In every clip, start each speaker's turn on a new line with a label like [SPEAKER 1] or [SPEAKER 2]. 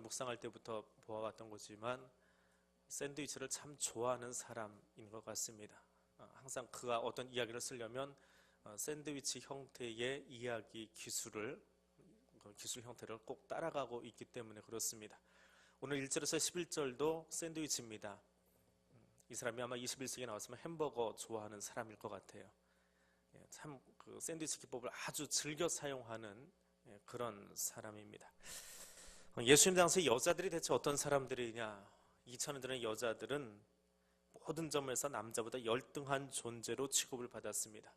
[SPEAKER 1] 묵상할 때부터 보아왔던 거지만 샌드위치를 참 좋아하는 사람인 것 같습니다. 항상 그가 어떤 이야기를 쓰려면 샌드위치 형태의 이야기 기술 형태를 꼭 따라가고 있기 때문에 그렇습니다. 오늘 1절에서 11절도 샌드위치입니다. 이 사람이 아마 21세기에 나왔으면 햄버거 좋아하는 사람일 것 같아요. 참 그 샌드위치 기법을 아주 즐겨 사용하는 그런 사람입니다. 예수님 당시 여자들이 대체 어떤 사람들이냐? 2000년 전의 여자들은 모든 점에서 남자보다 열등한 존재로 취급을 받았습니다.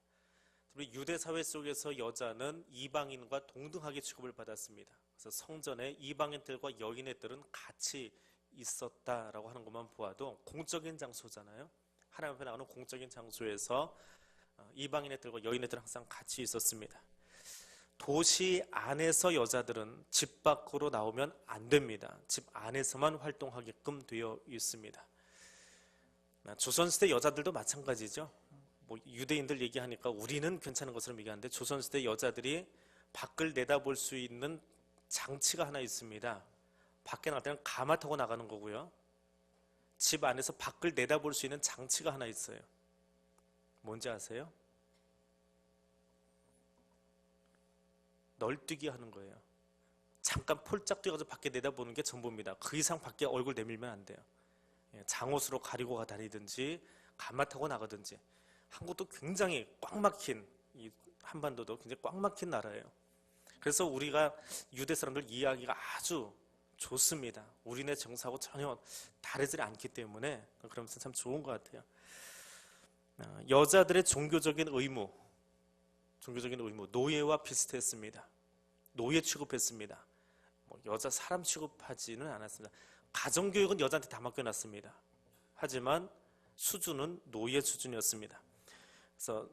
[SPEAKER 1] 우리 유대 사회 속에서 여자는 이방인과 동등하게 취급을 받았습니다. 그래서 성전에 이방인들과 여인들은 같이 있었다라고 하는 것만 보아도 공적인 장소잖아요. 하나님 앞에 나가는 공적인 장소에서 이방인들과 여인들은 항상 같이 있었습니다. 도시 안에서 여자들은 집 밖으로 나오면 안 됩니다. 집 안에서만 활동하게끔 되어 있습니다. 조선시대 여자들도 마찬가지죠. 유대인들 얘기하니까 우리는 괜찮은 것처럼 얘기하는데 조선시대 여자들이 밖을 내다볼 수 있는 장치가 하나 있습니다. 밖에 나갈 때는 가마 타고 나가는 거고요. 집 안에서 밖을 내다볼 수 있는 장치가 하나 있어요. 뭔지 아세요? 널뛰기 하는 거예요. 잠깐 폴짝 뛰어가서 밖에 내다보는 게 전부입니다. 그 이상 밖에 얼굴 내밀면 안 돼요. 장옷으로 가리고 다니든지 가마 타고 나가든지. 한국도 굉장히 꽉 막힌, 이 한반도도 굉장히 꽉 막힌 나라예요. 그래서 우리가 유대 사람들 이야기가 아주 좋습니다. 우리네 정서하고 전혀 다르지 않기 때문에 그러면서 참 좋은 것 같아요. 여자들의 종교적인 의무, 노예와 비슷했습니다. 노예 취급했습니다. 여자 사람 취급하지는 않았습니다. 가정교육은 여자한테 다 맡겨놨습니다. 하지만 수준은 노예 수준이었습니다. 그래서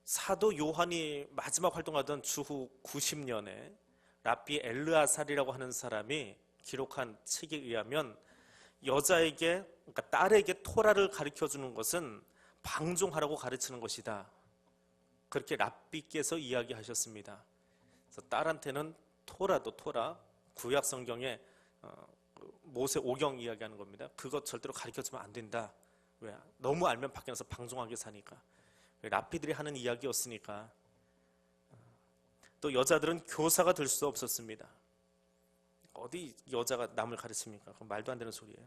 [SPEAKER 1] 사도 요한이 마지막 활동하던 주후 90년에 라비 엘르아살이라고 하는 사람이 기록한 책에 의하면 여자에게, 그러니까 딸에게 토라를 가르쳐주는 것은 방종하라고 가르치는 것이다. 그렇게 랍비께서 이야기하셨습니다. 그래서 딸한테는 토라, 구약 성경에 모세 오경 이야기하는 겁니다. 그것 절대로 가르쳐주면 안 된다. 왜? 너무 알면 밖에 나서 방종하게 사니까. 랍비들이 하는 이야기였으니까. 또 여자들은 교사가 될 수 없었습니다. 어디 여자가 남을 가르칩니까? 그건 말도 안 되는 소리예요.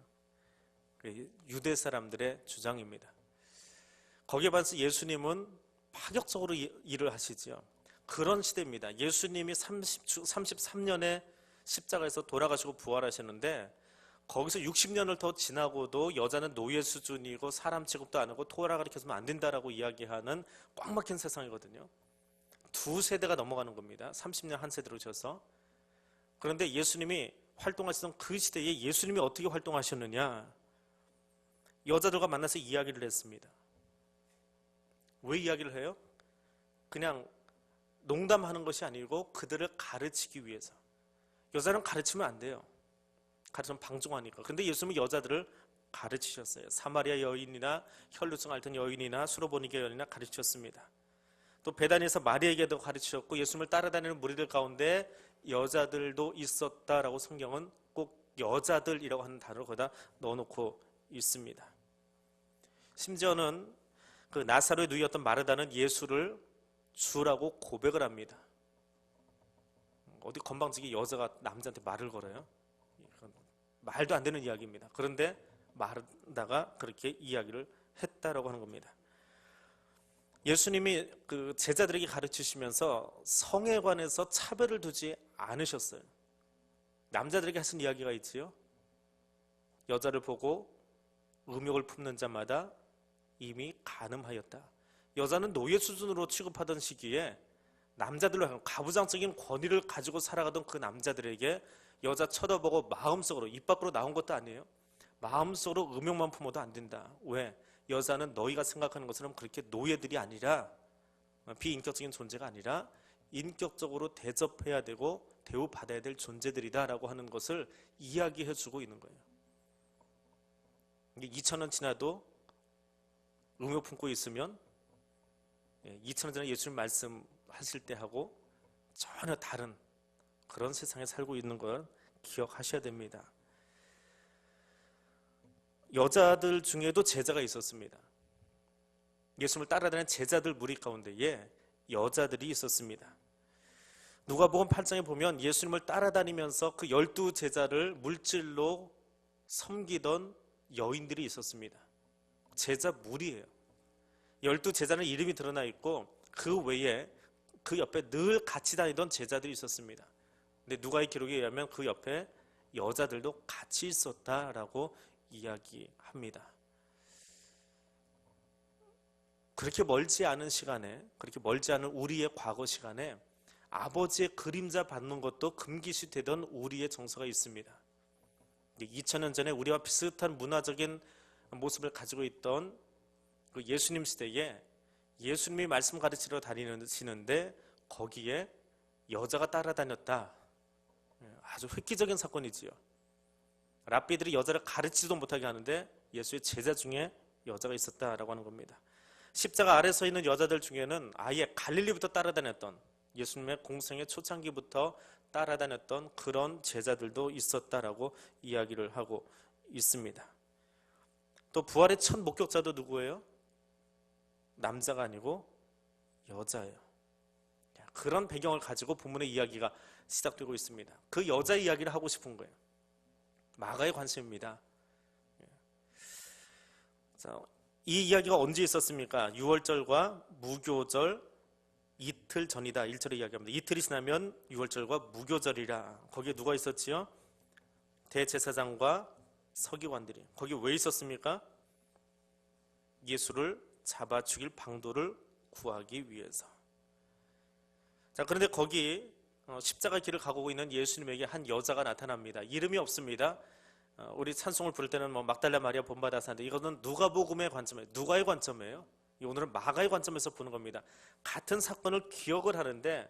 [SPEAKER 1] 유대 사람들의 주장입니다. 거기에 반해서 예수님은 파격적으로 일을 하시죠. 그런 시대입니다. 예수님이 33년에 십자가에서 돌아가시고 부활하셨는데 거기서 60년을 더 지나고도 여자는 노예 수준이고 사람 취급도 안 하고 토라 가르쳐주면 안 된다라고 이야기하는 꽉 막힌 세상이거든요. 두 세대가 넘어가는 겁니다. 30년 한 세대로 져서. 그런데 예수님이 활동하시던 그 시대에 예수님이 어떻게 활동하셨느냐? 여자들과 만나서 이야기를 했습니다. 왜 이야기를 해요? 그냥 농담하는 것이 아니고 그들을 가르치기 위해서. 여자는 가르치면 안 돼요. 가르치면 방종하니까. 근데 예수님은 여자들을 가르치셨어요. 사마리아 여인이나 혈루증 앓던 여인이나 수로보니게 여인이나 가르치셨습니다. 또 베다니에서 마리아에게도 가르치셨고 예수님을 따라다니는 무리들 가운데 여자들도 있었다라고 성경은 꼭 여자들이라고 하는 단어를 거기다 넣어놓고 있습니다. 심지어는 그 나사로의 누이였던 마르다는 예수를 주라고 고백을 합니다. 어디 건방지게 여자가 남자한테 말을 걸어요? 말도 안 되는 이야기입니다. 그런데 마르다가 그렇게 이야기를 했다라고 하는 겁니다. 예수님이 그 제자들에게 가르치시면서 성에 관해서 차별을 두지 않으셨어요. 남자들에게 하신 이야기가 있지요. 여자를 보고 음욕을 품는 자마다 이미 간음하였다. 여자는 노예 수준으로 취급하던 시기에 남자들로 가부장적인 권위를 가지고 살아가던 그 남자들에게 여자 쳐다보고 마음속으로, 입 밖으로 나온 것도 아니에요. 마음속으로 음욕만 품어도 안 된다. 왜? 여자는 너희가 생각하는 것처럼 그렇게 노예들이 아니라, 비인격적인 존재가 아니라 인격적으로 대접해야 되고 대우받아야 될 존재들이다 라고 하는 것을 이야기해 주고 있는 거예요. 2000년 지나도 음욕 품고 있으면 2000년 전에 예수님 말씀하실 때하고 전혀 다른 그런 세상에 살고 있는 걸 기억하셔야 됩니다. 여자들 중에도 제자가 있었습니다. 예수님을 따라다니는 제자들 무리 가운데에 여자들이 있었습니다. 누가복음 8장에 보면 예수님을 따라다니면서 그 12제자를 물질로 섬기던 여인들이 있었습니다. 제자 무리예요. 12제자는 이름이 드러나 있고 그 외에 그 옆에 늘 같이 다니던 제자들이 있었습니다. 근데 누가의 기록에 의하면 그 옆에 여자들도 같이 있었다라고 이야기합니다. 그렇게 멀지 않은 시간에, 그렇게 멀지 않은 우리의 과거 시간에 아버지의 그림자 받는 것도 금기시 되던 우리의 정서가 있습니다. 2000년 전에 우리와 비슷한 문화적인 모습을 가지고 있던 그 예수님 시대에 예수님이 말씀 가르치러 다니시는데 거기에 여자가 따라다녔다. 아주 획기적인 사건이지요. 랍비들이 여자를 가르치지도 못하게 하는데 예수의 제자 중에 여자가 있었다라고 하는 겁니다. 십자가 아래 서 있는 여자들 중에는 아예 갈릴리부터 따라다녔던, 예수님의 공생의 초창기부터 따라다녔던 그런 제자들도 있었다라고 이야기를 하고 있습니다. 또 부활의 첫 목격자도 누구예요? 남자가 아니고 여자예요. 그런 배경을 가지고 본문의 이야기가 시작되고 있습니다. 그 여자 이야기를 하고 싶은 거예요. 마가의 관심입니다. 자, 이 이야기가 언제 있었습니까? 유월절과 무교절 이틀 전이다. 1절에 이야기합니다. 이틀이 지나면 유월절과 무교절이라. 거기에 누가 있었지요? 대제사장과 서기관들이. 거기 왜 있었습니까? 예수를 잡아 죽일 방도를 구하기 위해서. 자, 그런데 거기 십자가 길을 가고 있는 예수님에게 한 여자가 나타납니다. 이름이 없습니다. 우리 찬송을 부를 때는 뭐 막달라 마리아 본받아서 하는데 이거는 누가복음의 관점이에요. 누가의 관점이에요. 오늘은 마가의 관점에서 보는 겁니다. 같은 사건을 기억을 하는데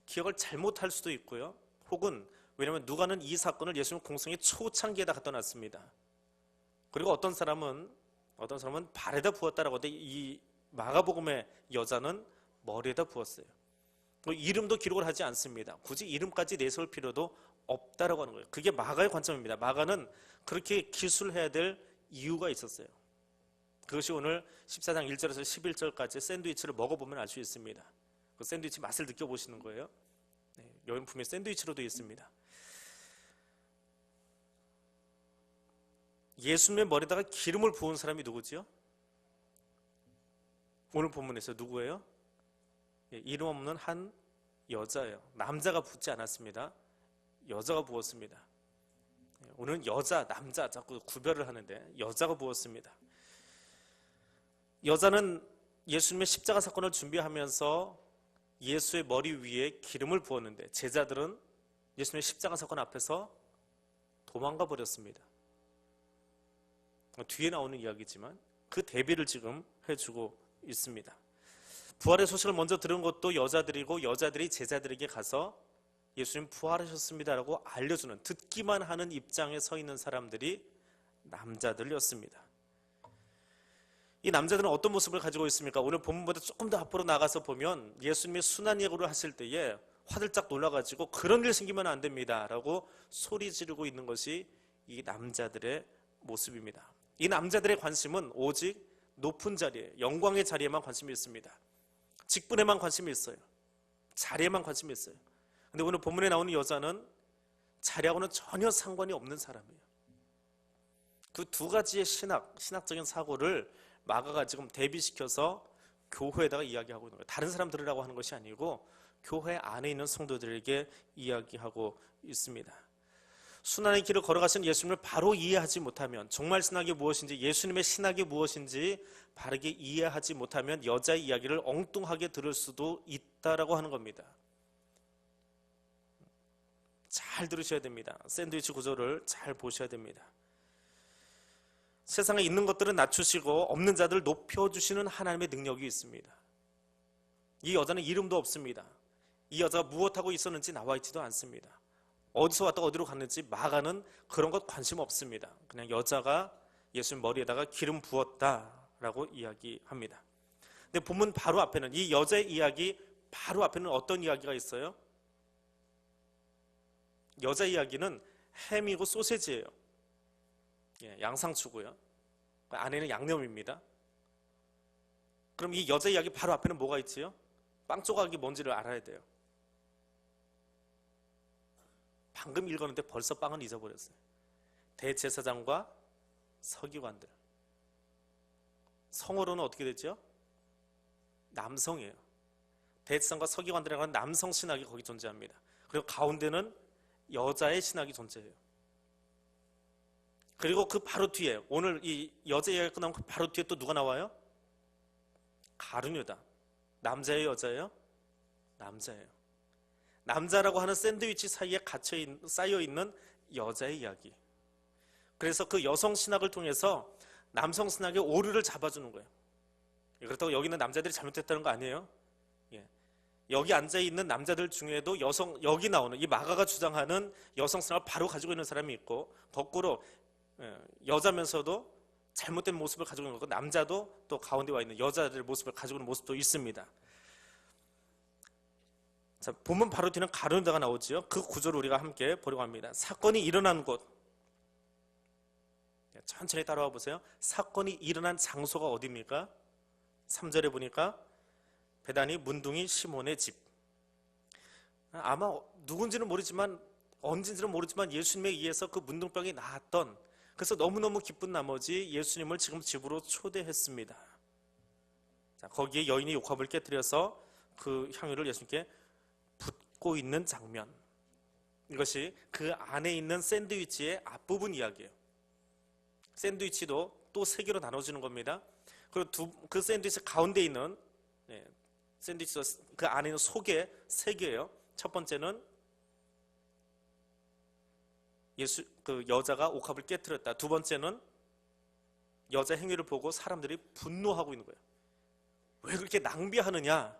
[SPEAKER 1] 기억을 잘못할 수도 있고요. 혹은 왜냐하면 누가는 이 사건을 예수님 공생의 초창기에다 갖다 놨습니다. 그리고 어떤 사람은 발에다 부었다라고 하는데 이 마가복음의 여자는 머리에다 부었어요. 이름도 기록을 하지 않습니다. 굳이 이름까지 내세울 필요도 없다라고 하는 거예요. 그게 마가의 관점입니다. 마가는 그렇게 기술해야 될 이유가 있었어요. 그것이 오늘 14장 1절에서 11절까지 샌드위치를 먹어보면 알 수 있습니다. 그 샌드위치 맛을 느껴보시는 거예요. 여인품의 샌드위치로 되어 있습니다. 예수님의 머리에다가 기름을 부은 사람이 누구지요? 오늘 본문에서 누구예요? 이름 없는 한 여자예요. 남자가 붓지 않았습니다. 여자가 부었습니다. 오늘은 여자, 남자 자꾸 구별을 하는데 여자가 부었습니다. 여자는 예수님의 십자가 사건을 준비하면서 예수의 머리 위에 기름을 부었는데 제자들은 예수님의 십자가 사건 앞에서 도망가 버렸습니다. 뒤에 나오는 이야기지만 그 대비를 지금 해주고 있습니다. 부활의 소식을 먼저 들은 것도 여자들이고 여자들이 제자들에게 가서 예수님 부활하셨습니다라고 알려주는, 듣기만 하는 입장에 서 있는 사람들이 남자들이었습니다. 이 남자들은 어떤 모습을 가지고 있습니까? 오늘 본문보다 조금 더 앞으로 나가서 보면 예수님이 순환예고를 하실 때에 화들짝 놀라가지고 그런 일 생기면 안 됩니다 라고 소리 지르고 있는 것이 이 남자들의 모습입니다. 이 남자들의 관심은 오직 높은 자리에, 영광의 자리에만 관심이 있습니다. 직분에만 관심이 있어요. 자리에만 관심이 있어요. 근데 오늘 본문에 나오는 여자는 자리하고는 전혀 상관이 없는 사람이에요. 그 두 가지의 신학적인 사고를 마가가 지금 대비시켜서 교회에다가 이야기하고 있는 거예요. 다른 사람 들으라고 하는 것이 아니고 교회 안에 있는 성도들에게 이야기하고 있습니다. 순환의 길을 걸어가신 예수님을 바로 이해하지 못하면, 정말 신학이 무엇인지, 예수님의 신학이 무엇인지 바르게 이해하지 못하면 여자의 이야기를 엉뚱하게 들을 수도 있다라고 하는 겁니다. 잘 들으셔야 됩니다. 샌드위치 구조를 잘 보셔야 됩니다. 세상에 있는 것들은 낮추시고 없는 자들을 높여주시는 하나님의 능력이 있습니다. 이 여자는 이름도 없습니다. 이 여자가 무엇하고 있었는지 나와 있지도 않습니다. 어디서 왔다가 어디로 갔는지 마가는 그런 것 관심 없습니다. 그냥 여자가 예수님 머리에다가 기름 부었다라고 이야기합니다. 근데 본문 바로 앞에는, 이 여자의 이야기 바로 앞에는 어떤 이야기가 있어요? 여자 이야기는 햄이고 소세지예요. 예, 양상추고요. 안에는 양념입니다. 그럼 이 여자 이야기 바로 앞에는 뭐가 있지요? 빵 조각이 뭔지를 알아야 돼요. 방금 읽었는데 벌써 빵은 잊어버렸어요. 대제사장과 서기관들. 성어로는 어떻게 됐죠? 남성이에요. 대제사장과 서기관들이라고 하는 남성 신학이 거기 존재합니다. 그리고 가운데는 여자의 신학이 존재해요. 그리고 그 바로 뒤에, 오늘 이 여자 이야기가 끝나면 그 바로 뒤에 또 누가 나와요? 가룟유다. 남자예요, 여자예요? 남자예요. 남자라고 하는 샌드위치 사이에 쌓여있는 여자의 이야기. 그래서 그 여성 신학을 통해서 남성 신학의 오류를 잡아주는 거예요. 그렇다고 여기 있는 남자들이 잘못했다는 거 아니에요. 예. 여기 앉아있는 남자들 중에도 여기 나오는 이 마가가 주장하는 여성 신학을 바로 가지고 있는 사람이 있고, 거꾸로 여자면서도 잘못된 모습을 가지고 있는 거고, 남자도 또 가운데 와 있는 여자들의 모습을 가지고 있는 모습도 있습니다. 자, 본문 바로 뒤는 가룟유다가 나오지요. 그 구조를 우리가 함께 보려고 합니다. 사건이 일어난 곳, 천천히 따라와 보세요. 사건이 일어난 장소가 어디입니까? 3절에 보니까 베다니 문둥이 시몬의 집. 아마 누군지는 모르지만, 언제인지는 모르지만 예수님에 의해서 그 문둥병이 나았던, 그래서 너무너무 기쁜 나머지 예수님을 지금 집으로 초대했습니다. 자, 거기에 여인이 옥합을 깨뜨려서 그 향유를 예수님께 붓고 있는 장면. 이것이 그 안에 있는 샌드위치의 앞부분 이야기예요. 샌드위치도 또 세 개로 나눠지는 겁니다. 그리고 그 샌드위치 가운데 있는 샌드위치 그 안에 있는 속에 세 개예요. 첫 번째는 그 여자가 옥합을 깨뜨렸다. 두 번째는 여자 행위를 보고 사람들이 분노하고 있는 거예요. 왜 그렇게 낭비하느냐라고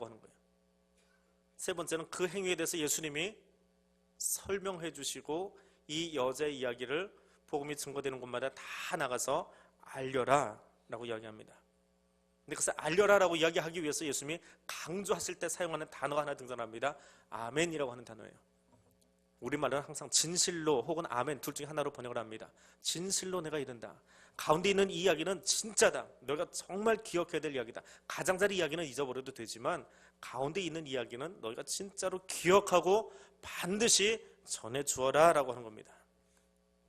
[SPEAKER 1] 하는 거예요. 세 번째는 그 행위에 대해서 예수님이 설명해 주시고 이 여자의 이야기를 복음이 증거되는 곳마다 다 나가서 알려라 라고 이야기합니다. 근데 그래서 알려라라고 이야기하기 위해서 예수님이 강조하실 때 사용하는 단어가 하나 등장합니다. 아멘이라고 하는 단어예요. 우리말은 항상 진실로 혹은 아멘 둘 중에 하나로 번역을 합니다. 진실로 내가 이른다. 가운데 있는 이 이야기는 진짜다. 너희가 정말 기억해야 될 이야기다. 가장자리 이야기는 잊어버려도 되지만 가운데 있는 이야기는 너희가 진짜로 기억하고 반드시 전해주어라 라고 하는 겁니다.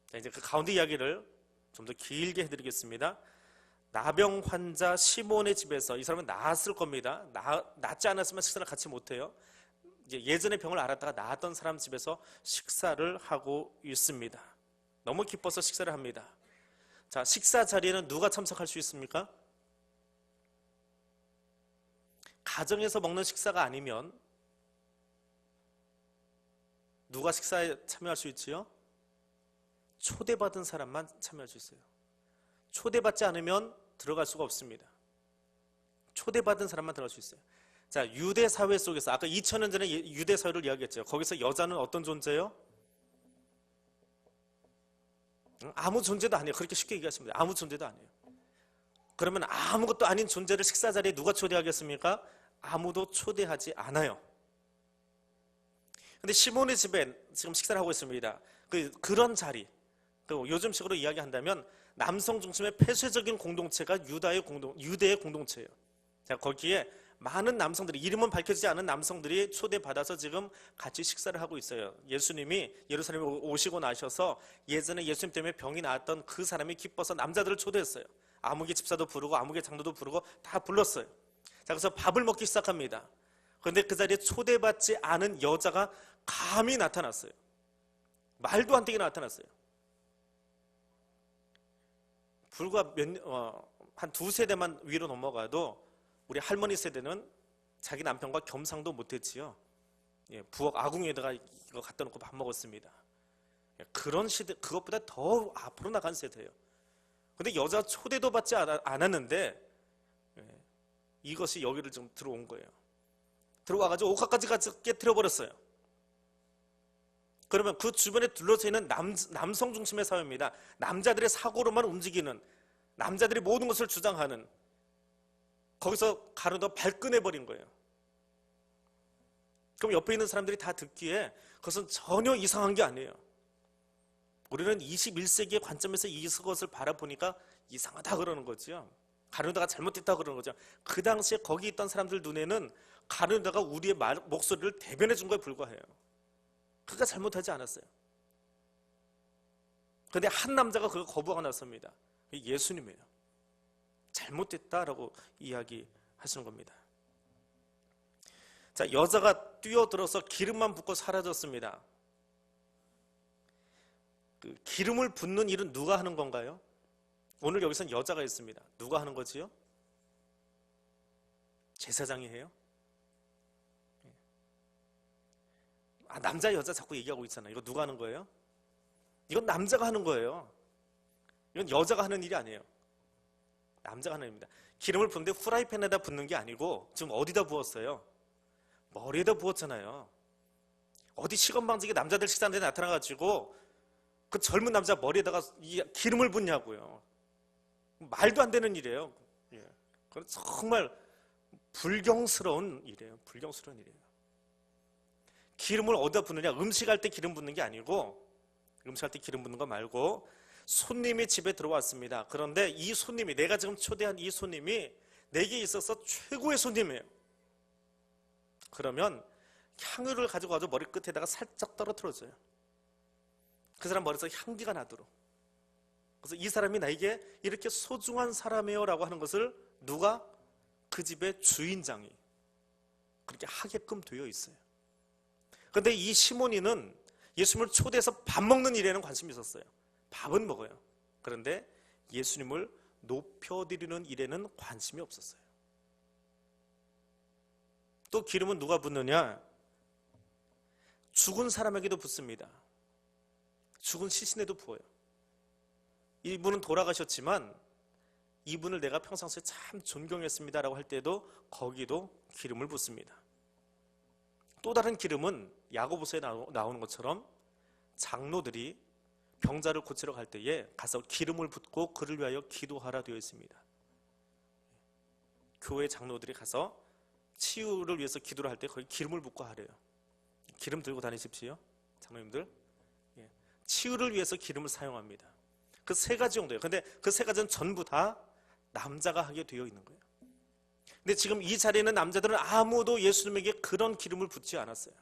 [SPEAKER 1] 자, 이제 그 가운데 이야기를 좀 더 길게 해드리겠습니다. 나병 환자 시몬의 집에서, 이 사람은 나았을 겁니다. 낫지 않았으면 식사를 같이 못해요. 이제 예전에 병을 앓았다가 나았던 사람 집에서 식사를 하고 있습니다. 너무 기뻐서 식사를 합니다. 자, 식사 자리에는 누가 참석할 수 있습니까? 가정에서 먹는 식사가 아니면 누가 식사에 참여할 수 있지요? 초대받은 사람만 참여할 수 있어요. 초대받지 않으면 들어갈 수가 없습니다. 초대받은 사람만 들어갈 수 있어요. 자, 유대 사회 속에서 아까 2000년 전에 유대 사회를 이야기했죠. 거기서 여자는 어떤 존재예요? 아무 존재도 아니에요. 그렇게 쉽게 얘기하십니다. 아무 존재도 아니에요. 그러면 아무것도 아닌 존재를 식사 자리에 누가 초대하겠습니까? 아무도 초대하지 않아요. 근데 시몬의 집에 지금 식사를 하고 있습니다. 그런 자리, 요즘식으로 이야기한다면 남성 중심의 폐쇄적인 공동체가 유대의 공동체예요. 자, 거기에 많은 남성들이, 이름은 밝혀지지 않은 남성들이 초대받아서 지금 같이 식사를 하고 있어요. 예수님이 예루살렘에 오시고 나셔서 예전에 예수님 때문에 병이 나았던 그 사람이 기뻐서 남자들을 초대했어요. 아무개 집사도 부르고 아무개 장로도 부르고 다 불렀어요. 자, 그래서 밥을 먹기 시작합니다. 그런데 그 자리에 초대받지 않은 여자가 감히 나타났어요. 말도 안 되게 나타났어요. 불과 한 두 세대만 위로 넘어가도 우리 할머니 세대는 자기 남편과 겸상도 못했지요. 부엌 아궁이에다가 이거 갖다 놓고 밥 먹었습니다. 그런 시대, 그것보다 더 앞으로 나간 세대예요. 근데 여자 초대도 받지 않았는데 이것이 여기를 좀 들어온 거예요. 들어와가지고 옥합까지 깨트려 버렸어요. 그러면 그 주변에 둘러서 있는 남성 중심의 사회입니다. 남자들의 사고로만 움직이는, 남자들이 모든 것을 주장하는, 거기서 가르다 발끈해버린 거예요. 그럼 옆에 있는 사람들이 다 듣기에 그것은 전혀 이상한 게 아니에요. 우리는 21세기의 관점에서 이것을 바라보니까 이상하다 그러는 거죠. 가룟유다가 잘못했다 그러는 거죠. 그 당시에 거기 있던 사람들 눈에는 가룟유다가 우리의 목소리를 대변해 준 거에 불과해요. 그가 잘못하지 않았어요. 그런데 한 남자가 그걸 거부하고 나섭니다. 예수님이에요. 잘못됐다라고 이야기하시는 겁니다. 자, 여자가 뛰어들어서 기름만 붓고 사라졌습니다. 그 기름을 붓는 일은 누가 하는 건가요? 오늘 여기서는 여자가 있습니다. 누가 하는 거지요? 제사장이 해요? 남자 여자 자꾸 얘기하고 있잖아요. 이거 누가 하는 거예요? 이건 남자가 하는 거예요. 이건 여자가 하는 일이 아니에요. 남자가 하는 일입니다. 기름을 붓는데 후라이팬에다 붓는 게 아니고 지금 어디다 부었어요? 머리에다 부었잖아요. 어디 시건방지게 남자들 식사하는 데 나타나가지고 그 젊은 남자 머리에다가 기름을 붓냐고요. 말도 안 되는 일이에요. 그건 정말 불경스러운 일이에요. 불경스러운 일이에요. 기름을 어디다 붓느냐? 음식할 때 기름 붓는 게 아니고, 음식할 때 기름 붓는 거 말고 손님이 집에 들어왔습니다. 그런데 이 손님이, 내가 지금 초대한 이 손님이 내게 있어서 최고의 손님이에요. 그러면 향유를 가지고 와서 머리 끝에다가 살짝 떨어뜨려줘요. 그 사람 머리에서 향기가 나도록. 그래서 이 사람이 나에게 이렇게 소중한 사람이에요 라고 하는 것을 누가? 그 집의 주인장이 그렇게 하게끔 되어 있어요. 그런데 이 시몬이는 예수님을 초대해서 밥 먹는 일에는 관심이 있었어요. 밥은 먹어요. 그런데 예수님을 높여드리는 일에는 관심이 없었어요. 또 기름은 누가 붓느냐? 죽은 사람에게도 붓습니다. 죽은 시신에도 부어요. 이분은 돌아가셨지만 이분을 내가 평상시에 참 존경했습니다 라고 할 때도 거기도 기름을 붓습니다. 또 다른 기름은 야고보서에 나오는 것처럼 장로들이 병자를 고치러 갈 때에 가서 기름을 붓고 그를 위하여 기도하라 되어 있습니다. 교회 장로들이 가서 치유를 위해서 기도를 할 때 거기 기름을 붓고 하래요. 기름 들고 다니십시오, 장로님들. 치유를 위해서 기름을 사용합니다. 그 세 가지 정도예요. 근데 그 세 가지는 전부 다 남자가 하게 되어 있는 거예요. 근데 지금 이 자리에 있는 남자들은 아무도 예수님에게 그런 기름을 붓지 않았어요.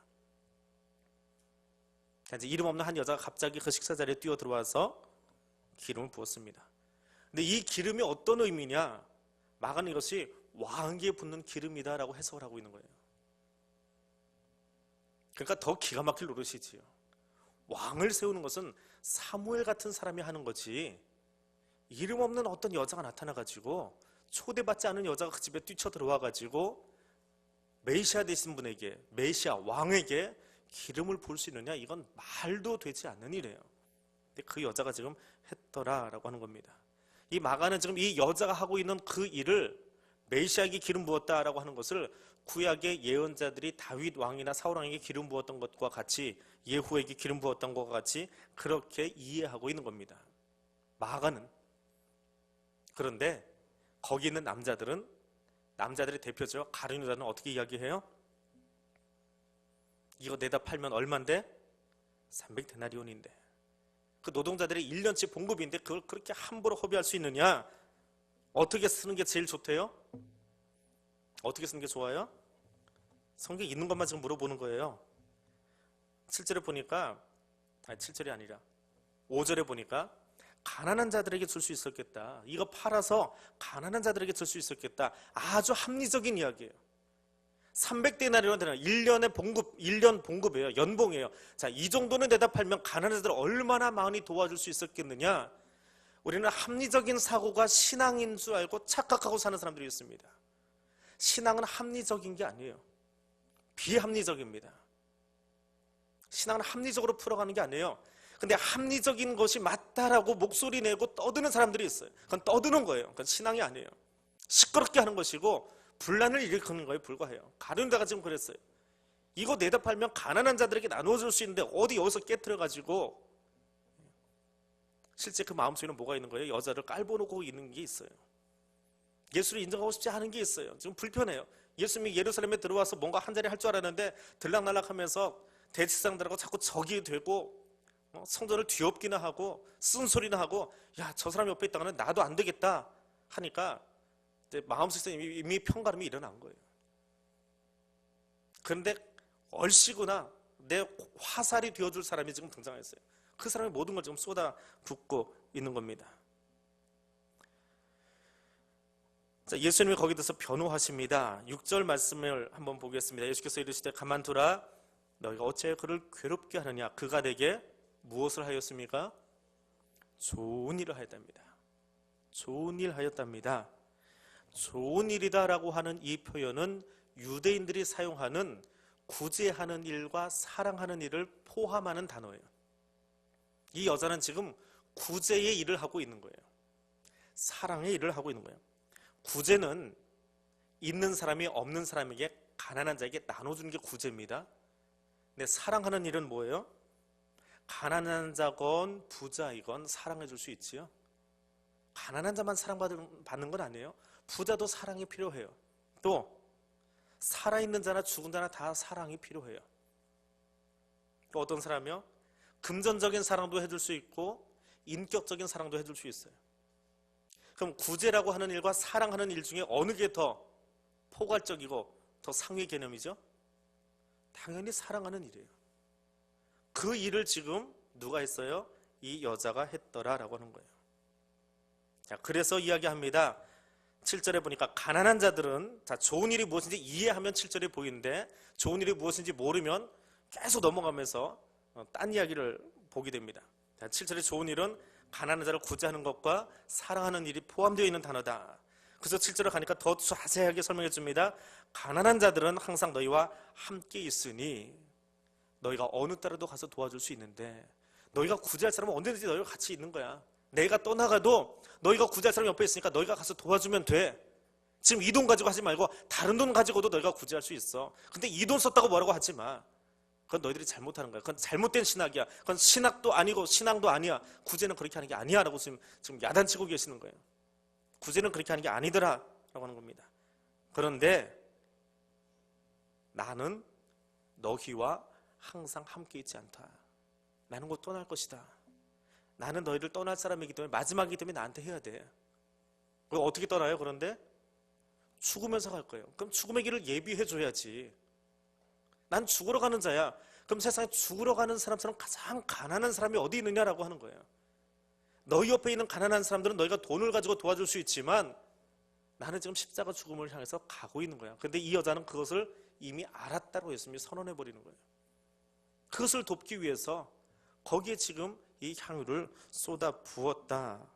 [SPEAKER 1] 이제 이름 없는 한 여자가 갑자기 그 식사 자리에 뛰어 들어와서 기름을 부었습니다. 근데 이 기름이 어떤 의미냐? 마가는 이것이 왕에게 붓는 기름이다라고 해석을 하고 있는 거예요. 그러니까 더 기가 막힐 노릇이지요. 왕을 세우는 것은 사무엘 같은 사람이 하는 거지, 이름 없는 어떤 여자가 나타나가지고 초대받지 않은 여자가 그 집에 뛰쳐 들어와가지고 메시아 되신 분에게, 메시아 왕에게 기름을 부을 수 있느냐? 이건 말도 되지 않는 일이에요. 근데 그 여자가 지금 했더라라고 하는 겁니다. 이 마가는 지금 이 여자가 하고 있는 그 일을 메시아에게 기름 부었다라고 하는 것을 구약의 예언자들이 다윗 왕이나 사울 왕에게 기름 부었던 것과 같이, 예후에게 기름 부었던 것과 같이 그렇게 이해하고 있는 겁니다. 마가는. 그런데 거기 있는 남자들은, 남자들의 대표죠, 가룟유다는 어떻게 이야기해요? 이거 내다 팔면 얼만데? 300데나리온인데. 그 노동자들의 1년치 봉급인데 그걸 그렇게 함부로 허비할 수 있느냐? 어떻게 쓰는 게 제일 좋대요? 어떻게 쓰는 게 좋아요? 성경에 있는 것만 지금 물어보는 거예요. 7절에 보니까, 아니 7절이 아니라 5절에 보니까 가난한 자들에게 줄 수 있었겠다. 이거 팔아서 가난한 자들에게 줄 수 있었겠다. 아주 합리적인 이야기예요. 300데나리온, 1년의 봉급, 1년 봉급이에요. 연봉이에요. 자, 이 정도는 내다 팔면 가난한 자들 얼마나 많이 도와줄 수 있었겠느냐? 우리는 합리적인 사고가 신앙인 줄 알고 착각하고 사는 사람들이 있습니다. 신앙은 합리적인 게 아니에요. 비합리적입니다. 신앙은 합리적으로 풀어가는 게 아니에요. 근데 합리적인 것이 맞다라고 목소리 내고 떠드는 사람들이 있어요. 그건 떠드는 거예요. 그건 신앙이 아니에요. 시끄럽게 하는 것이고 분란을 일으키는 거에 불과해요. 가룟유다가 지금 그랬어요. 이거 내다 팔면 가난한 자들에게 나눠줄 수 있는데 어디 여기서 깨트려가지고. 실제 그 마음속에는 뭐가 있는 거예요? 여자를 깔보놓고 있는 게 있어요. 예수를 인정하고 싶지 않은 게 있어요. 지금 불편해요. 예수님이 예루살렘에 들어와서 뭔가 한 자리 할 줄 알았는데 들락날락하면서 대제사장들하고 자꾸 적이 되고 성전을 뒤엎기나 하고 쓴소리나 하고, 야, 저 사람 옆에 있다가는 나도 안 되겠다 하니까 마음속에서 이미 편가름이 일어난 거예요. 그런데 얼씨구나 내 화살이 되어줄 사람이 지금 등장했어요. 그 사람이 모든 걸 지금 쏟아붓고 있는 겁니다. 자, 예수님이 거기에 대해서 변호하십니다. 6절 말씀을 한번 보겠습니다. 예수께서 이르시되 가만두라, 너희가 어찌하여 그를 괴롭게 하느냐. 그가 내게 무엇을 하였습니까? 좋은 일을 하였답니다. 좋은 일 하였답니다. 좋은 일이다라고 하는 이 표현은 유대인들이 사용하는 구제하는 일과 사랑하는 일을 포함하는 단어예요. 이 여자는 지금 구제의 일을 하고 있는 거예요. 사랑의 일을 하고 있는 거예요. 구제는 있는 사람이 없는 사람에게, 가난한 자에게 나눠주는 게 구제입니다. 근데 사랑하는 일은 뭐예요? 가난한 자건 부자이건 사랑해 줄 수 있지요. 가난한 자만 사랑받는 건 아니에요. 부자도 사랑이 필요해요. 또 살아있는 자나 죽은 자나 다 사랑이 필요해요. 또 어떤 사람이요? 금전적인 사랑도 해줄 수 있고 인격적인 사랑도 해줄 수 있어요. 그럼 구제라고 하는 일과 사랑하는 일 중에 어느 게 더 포괄적이고 더 상위 개념이죠? 당연히 사랑하는 일이에요. 그 일을 지금 누가 했어요? 이 여자가 했더라라고 하는 거예요. 자, 그래서 이야기합니다. 7절에 보니까 가난한 자들은, 자, 좋은 일이 무엇인지 이해하면 7절에 보이는데 좋은 일이 무엇인지 모르면 계속 넘어가면서 딴 이야기를 보게 됩니다. 자, 7절에 좋은 일은 가난한 자를 구제하는 것과 사랑하는 일이 포함되어 있는 단어다. 그래서 7절에 가니까 더 자세하게 설명해 줍니다. 가난한 자들은 항상 너희와 함께 있으니 너희가 어느 때라도 가서 도와줄 수 있는데, 너희가 구제할 사람은 언제든지 너희가 같이 있는 거야. 내가 떠나가도 너희가 구제할 사람이 옆에 있으니까 너희가 가서 도와주면 돼. 지금 이 돈 가지고 하지 말고 다른 돈 가지고도 너희가 구제할 수 있어. 근데 이 돈 썼다고 뭐라고 하지 마. 그건 너희들이 잘못하는 거야. 그건 잘못된 신학이야. 그건 신학도 아니고 신앙도 아니야. 구제는 그렇게 하는 게 아니야 라고 지금 야단치고 계시는 거예요. 구제는 그렇게 하는 게 아니더라 라고 하는 겁니다. 그런데 나는 너희와 항상 함께 있지 않다. 나는 곧 떠날 것이다. 나는 너희를 떠날 사람이기 때문에, 마지막이기 때문에 나한테 해야 돼. 그럼 어떻게 떠나요? 그런데 죽으면서 갈 거예요. 그럼 죽음의 길을 예비해 줘야지. 난 죽으러 가는 자야. 그럼 세상에 죽으러 가는 사람처럼 가장 가난한 사람이 어디 있느냐라고 하는 거예요. 너희 옆에 있는 가난한 사람들은 너희가 돈을 가지고 도와줄 수 있지만 나는 지금 십자가 죽음을 향해서 가고 있는 거야. 그런데 이 여자는 그것을 이미 알았다고 예수님이 선언해 버리는 거예요. 그것을 돕기 위해서 거기에 지금 이 향유를 쏟아 부었다라고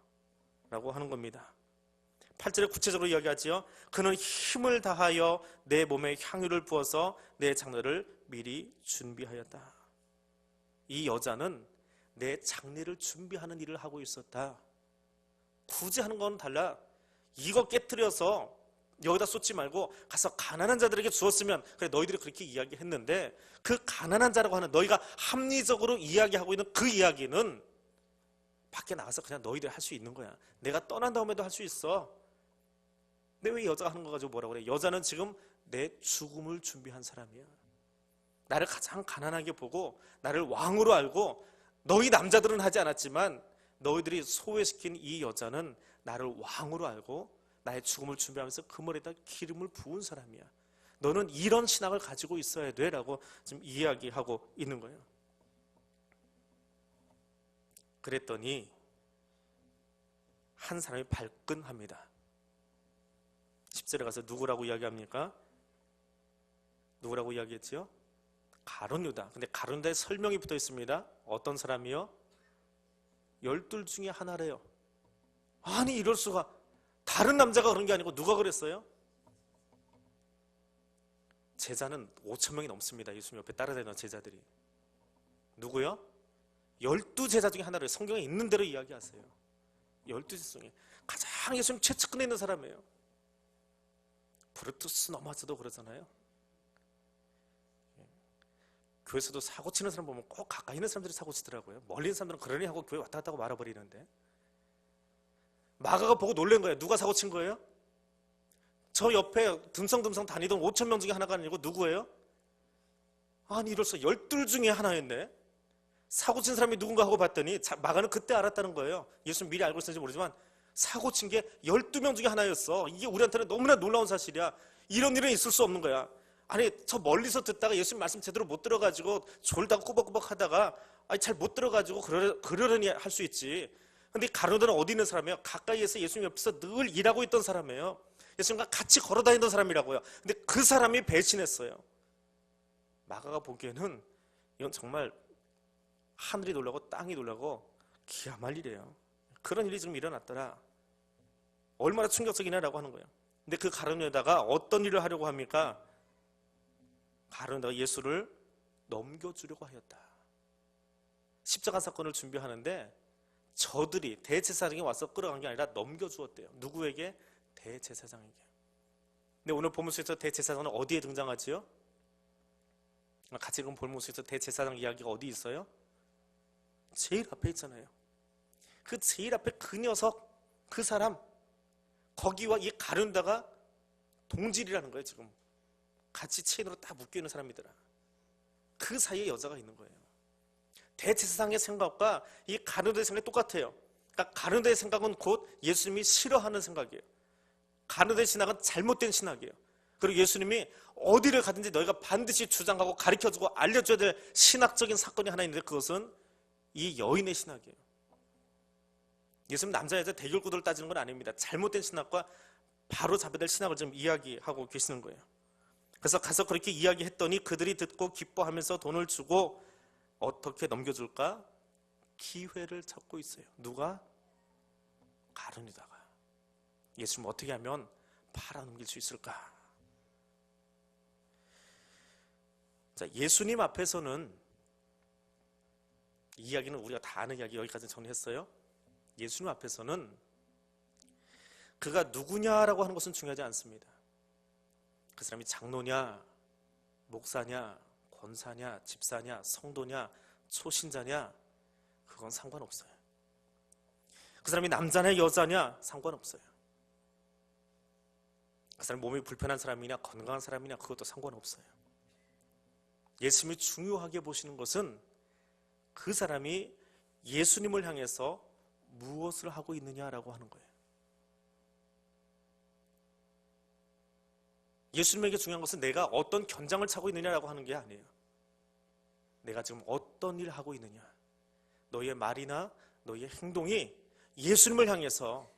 [SPEAKER 1] 하는 겁니다. 8절에 구체적으로 이야기하지요. 그는 힘을 다하여 내 몸에 향유를 부어서 내 장례를 미리 준비하였다. 이 여자는 내 장례를 준비하는 일을 하고 있었다. 구제하는 건 달라. 이거 깨트려서 여기다 쏟지 말고 가서 가난한 자들에게 주었으면, 그래 너희들이 그렇게 이야기했는데 그 가난한 자라고 하는, 너희가 합리적으로 이야기하고 있는 그 이야기는 밖에 나가서 그냥 너희들이 할 수 있는 거야. 내가 떠난 다음에도 할 수 있어. 근데 왜 여자가 하는 거 가지고 뭐라고 그래? 여자는 지금 내 죽음을 준비한 사람이야. 나를 가장 가난하게 보고 나를 왕으로 알고, 너희 남자들은 하지 않았지만 너희들이 소외시킨 이 여자는 나를 왕으로 알고 나의 죽음을 준비하면서 그 머리에다 기름을 부은 사람이야. 너는 이런 신앙을 가지고 있어야 돼 라고 지금 이야기하고 있는 거예요. 그랬더니 한 사람이 발끈합니다. 10절에 가서 누구라고 이야기합니까? 누구라고 이야기했지요? 가룟 유다. 근데 가룟 유다에 설명이 붙어 있습니다. 어떤 사람이요? 12 중에 하나래요. 아니 이럴 수가. 다른 남자가 그런 게 아니고 누가 그랬어요? 제자는 5,000명이 넘습니다. 예수님 옆에 따라다니는 제자들이. 누구요? 12제자 중에 하나래요. 성경에 있는 대로 이야기하세요. 12제자 중에 가장 예수님 최측근에 있는 사람이에요. 브루투스 넘어져도 그러잖아요. 교회에서도 사고 치는 사람 보면 꼭 가까이 있는 사람들이 사고 치더라고요. 멀리 있는 사람들은 그러니 하고 교회 왔다 갔다 하고 말아버리는데, 마가가 보고 놀란 거예요. 누가 사고 친 거예요? 저 옆에 듬성듬성 다니던 5,000명 중에 하나가 아니고 누구예요? 아니 이럴수 12 중에 하나였네. 사고 친 사람이 누군가 하고 봤더니 마가는 그때 알았다는 거예요. 예수는 미리 알고 있었는지 모르지만 사고 친 게 12명 중에 하나였어. 이게 우리한테는 너무나 놀라운 사실이야. 이런 일은 있을 수 없는 거야. 아니 저 멀리서 듣다가 예수님 말씀 제대로 못 들어가지고 졸다가 꾸벅꾸벅 하다가 잘 못 들어가지고 그러려니 할 수 있지. 근데 가룟유다는 어디 있는 사람이에요? 가까이에서 예수님 옆에서 늘 일하고 있던 사람이에요. 예수님과 같이 걸어다니던 사람이라고요. 근데 그 사람이 배신했어요. 마가가 보기에는 이건 정말 하늘이 놀라고 땅이 놀라고 기야말 일이에요. 그런 일이 지금 일어났더라. 얼마나 충격적이냐라고 하는 거예요. 근데 그 가룟유다가 어떤 일을 하려고 합니까? 가룟유다가 예수를 넘겨주려고 하였다. 십자가 사건을 준비하는데 저들이 대제사장이 와서 끌어간 게 아니라 넘겨주었대요. 누구에게? 대제사장에게. 근데 오늘 본문 속에서 대제사장은 어디에 등장하지요? 같이 읽은 본문 속에서 대제사장 이야기가 어디 있어요? 제일 앞에 있잖아요. 그 제일 앞에 그 녀석, 그 사람, 거기와 이 가룟유다가 동질이라는 거예요. 지금 같이 체인으로 딱 묶여있는 사람이더라. 그 사이에 여자가 있는 거예요. 대제사장의 생각과 이 가룟유다의 생각이 똑같아요. 그러니까 가룟유다의 생각은 곧 예수님이 싫어하는 생각이에요. 가룟유다의 신학은 잘못된 신학이에요. 그리고 예수님이 어디를 가든지 너희가 반드시 주장하고 가르쳐주고 알려줘야 될 신학적인 사건이 하나 있는데 그것은 이 여인의 신학이에요. 예수님 남자 여자 대결 구도를 따지는 건 아닙니다. 잘못된 신학과 바로 잡아야 될 신학을 지금 이야기하고 계시는 거예요. 그래서 가서 그렇게 이야기했더니 그들이 듣고 기뻐하면서 돈을 주고 어떻게 넘겨줄까? 기회를 찾고 있어요. 누가? 가룟유다가. 예수님 어떻게 하면 팔아넘길 수 있을까? 자, 예수님 앞에서는 이 이야기는 우리가 다 아는 이야기 여기까지 정리했어요. 예수님 앞에서는 그가 누구냐라고 하는 것은 중요하지 않습니다. 그 사람이 장로냐, 목사냐, 권사냐, 집사냐, 성도냐, 초신자냐, 그건 상관없어요. 그 사람이 남자냐, 여자냐, 상관없어요. 그 사람이 몸이 불편한 사람이냐, 건강한 사람이냐, 그것도 상관없어요. 예수님이 중요하게 보시는 것은 그 사람이 예수님을 향해서 무엇을 하고 있느냐라고 하는 거예요. 예수님에게 중요한 것은 내가 어떤 견장을 차고 있느냐라고 하는 게 아니에요. 내가 지금 어떤 일을 하고 있느냐. 너의 말이나 너의 행동이 예수님을 향해서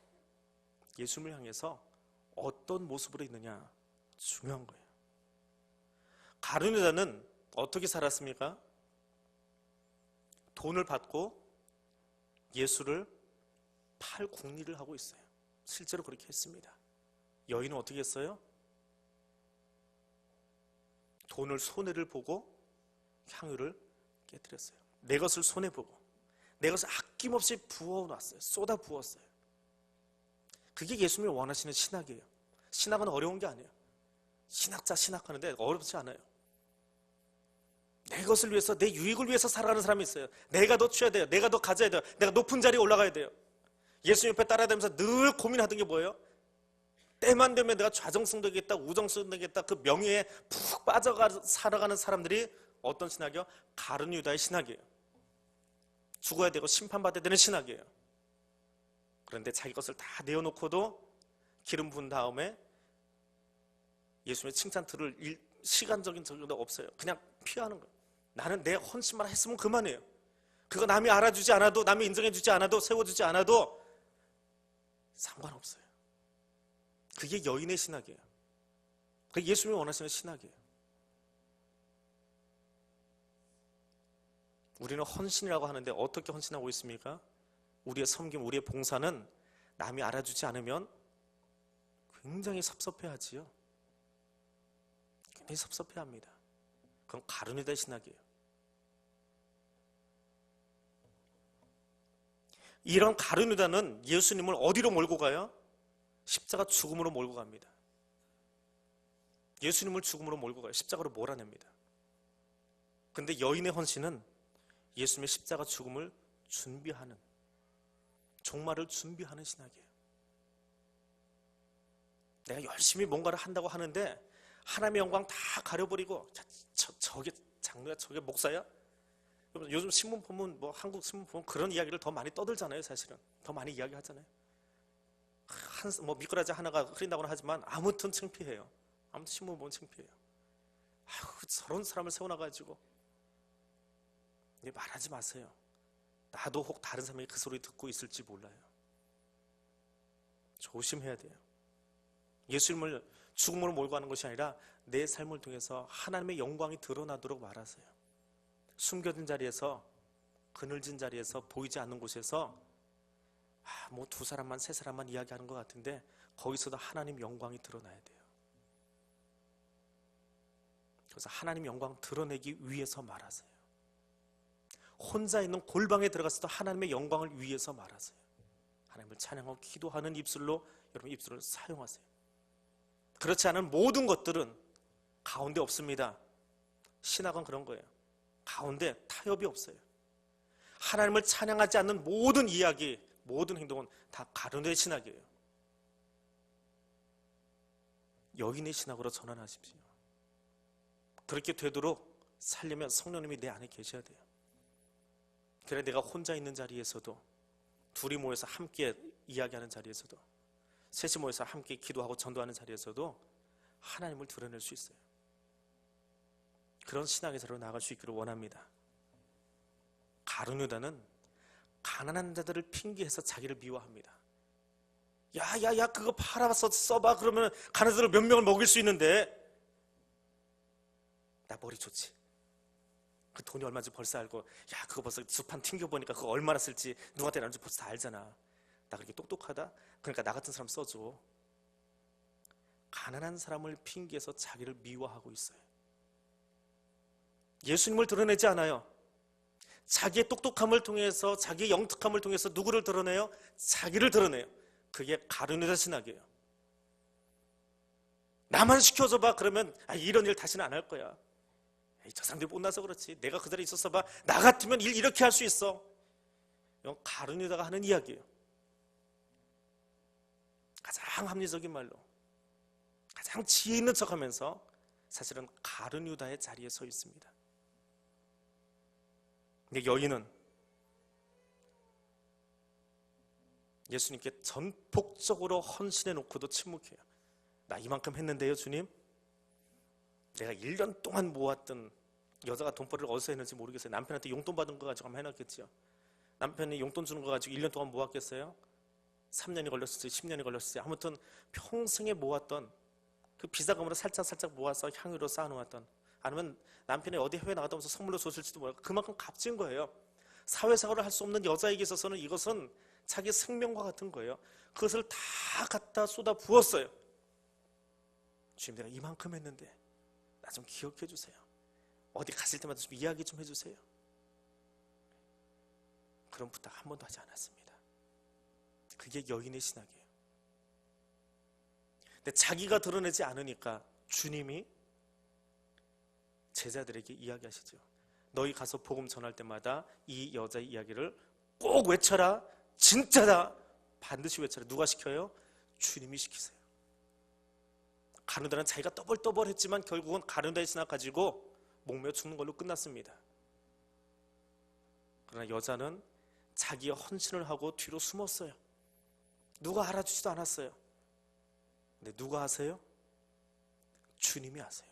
[SPEAKER 1] 어떤 모습으로 있느냐 중요한 거예요. 가룟유다는 어떻게 살았습니까? 돈을 받고 예수를 팔 궁리를 하고 있어요. 실제로 그렇게 했습니다. 여인은 어떻게 했어요? 돈을 손해를 보고 향유를 깨뜨렸어요. 내 것을 손해보고 내 것을 아낌없이 부어놨어요. 쏟아 부었어요. 그게 예수님이 원하시는 신학이에요. 신학은 어려운 게 아니에요. 신학자 신학하는데 어렵지 않아요. 내 것을 위해서, 내 유익을 위해서 살아가는 사람이 있어요. 내가 더 취해야 돼요. 내가 더 가져야 돼요. 내가 높은 자리에 올라가야 돼요. 예수님 옆에 따라다니면서 늘 고민하던 게 뭐예요? 때만 되면 내가 좌정성 되겠다, 우정성 되겠다, 그 명예에 푹 빠져가 살아가는 사람들이 어떤 신학이요? 가룟유다의 신학이에요. 죽어야 되고 심판받아야 되는 신학이에요. 그런데 자기 것을 다 내어놓고도 기름 부은 다음에 예수님의 칭찬 들을 시간적인 적도 없어요. 그냥 피하는 거예요. 나는 내 헌신만 했으면 그만해요. 그거 남이 알아주지 않아도, 남이 인정해주지 않아도, 세워주지 않아도 상관없어요. 그게 여인의 신학이에요. 그게 예수님이 원하시는 신학이에요. 우리는 헌신이라고 하는데 어떻게 헌신하고 있습니까? 우리의 섬김, 우리의 봉사는 남이 알아주지 않으면 굉장히 섭섭해하지요. 굉장히 섭섭해합니다. 그건 가룟유다의 신학이에요. 이런 가룟유다는 예수님을 어디로 몰고 가요? 십자가 죽음으로 몰고 갑니다. 예수님을 죽음으로 몰고 가요. 십자가로 몰아냅니다. 그런데 여인의 헌신은 예수님의 십자가 죽음을 준비하는, 종말을 준비하는 신학이에요. 내가 열심히 뭔가를 한다고 하는데 하나님의 영광 다 가려버리고 저게 장로야, 저게 목사야? 요즘 신문 보면 뭐 한국 신문 보면 그런 이야기를 더 많이 떠들잖아요. 사실은 더 많이 이야기하잖아요. 뭐 미꾸라지 하나가 흐린다고는 하지만 아무튼 창피해요. 아무튼 신문 보면 창피해요. 저런 사람을 세워놔가지고 말하지 마세요. 나도 혹 다른 사람이 그 소리 듣고 있을지 몰라요. 조심해야 돼요. 예수님을 죽음으로 몰고 가는 것이 아니라 내 삶을 통해서 하나님의 영광이 드러나도록 말하세요. 숨겨진 자리에서, 그늘진 자리에서, 보이지 않는 곳에서 뭐 두 사람만 세 사람만 이야기하는 것 같은데 거기서도 하나님 영광이 드러나야 돼요. 그래서 하나님 영광 드러내기 위해서 말하세요. 혼자 있는 골방에 들어가서도 하나님의 영광을 위해서 말하세요. 하나님을 찬양하고 기도하는 입술로 여러분 입술을 사용하세요. 그렇지 않은 모든 것들은 가운데 없습니다. 신학은 그런 거예요. 가운데 타협이 없어요. 하나님을 찬양하지 않는 모든 이야기, 모든 행동은 다 가룟의 신학이에요. 여인의 신학으로 전환하십시오. 그렇게 되도록 살려면 성령님이 내 안에 계셔야 돼요. 그래 내가 혼자 있는 자리에서도, 둘이 모여서 함께 이야기하는 자리에서도, 셋이 모여서 함께 기도하고 전도하는 자리에서도 하나님을 드러낼 수 있어요. 그런 신앙의 자리로 나아갈 수 있기를 원합니다. 가룟유다는 가난한 자들을 핑계해서 자기를 미워합니다. 야 그거 팔아서 써봐. 그러면 가난한 자들 몇 명을 먹일 수 있는데. 나 머리 좋지. 그 돈이 얼마인지 벌써 알고, 야 그거 벌써 주판 튕겨보니까 그거 얼마나 쓸지 누구한테 나는지 벌써 다 알잖아. 나 그렇게 똑똑하다? 그러니까 나 같은 사람 써줘. 가난한 사람을 핑계해서 자기를 미워하고 있어요. 예수님을 드러내지 않아요. 자기의 똑똑함을 통해서, 자기의 영특함을 통해서 누구를 드러내요? 자기를 드러내요. 그게 가룟유다 신학이에요. 나만 시켜줘봐. 그러면 이런 일 다시는 안 할 거야. 저 사람들이 못나서 그렇지. 내가 그 자리에 있었어 봐. 나 같으면 일 이렇게 할 수 있어. 이건 가룟유다가 하는 이야기예요. 가장 합리적인 말로, 가장 지혜 있는 척하면서 사실은 가룟유다의 자리에 서 있습니다. 근데 여인은 예수님께 전폭적으로 헌신해 놓고도 침묵해요. 나 이만큼 했는데요 주님. 내가 1년 동안 모았던, 여자가 돈벌이를 어디서 했는지 모르겠어요. 남편한테 용돈 받은 거 가지고 한번 해놨겠죠. 남편이 용돈 주는 거 가지고 1년 동안 모았겠어요? 3년이 걸렸을지 10년이 걸렸을지, 아무튼 평생에 모았던 그 비자금으로 살짝 모아서 향유로 쌓아놓았던, 아니면 남편이 어디 해외 나가다 오면서 선물로 줬을지도 몰라요. 그만큼 값진 거예요. 사회생활을 할 수 없는 여자에게 있어서는 이것은 자기 생명과 같은 거예요. 그것을 다 갖다 쏟아 부었어요. 주님, 내가 이만큼 했는데 나 좀 기억해 주세요. 어디 갔을 때마다 좀 이야기 좀 해주세요. 그런 부탁 한 번도 하지 않았습니다. 그게 여인의 신학이에요. 근데 자기가 드러내지 않으니까 주님이 제자들에게 이야기하시죠. 너희 가서 복음 전할 때마다 이 여자의 이야기를 꼭 외쳐라. 진짜다. 반드시 외쳐라. 누가 시켜요? 주님이 시키세요. 가룟유다는 자기가 떠벌떠벌했지만 결국은 가룟유다의 신학 가지고 목매어 죽는 걸로 끝났습니다. 그러나 여자는 자기의 헌신을 하고 뒤로 숨었어요. 누가 알아주지도 않았어요. 근데 누가 아세요? 주님이 아세요.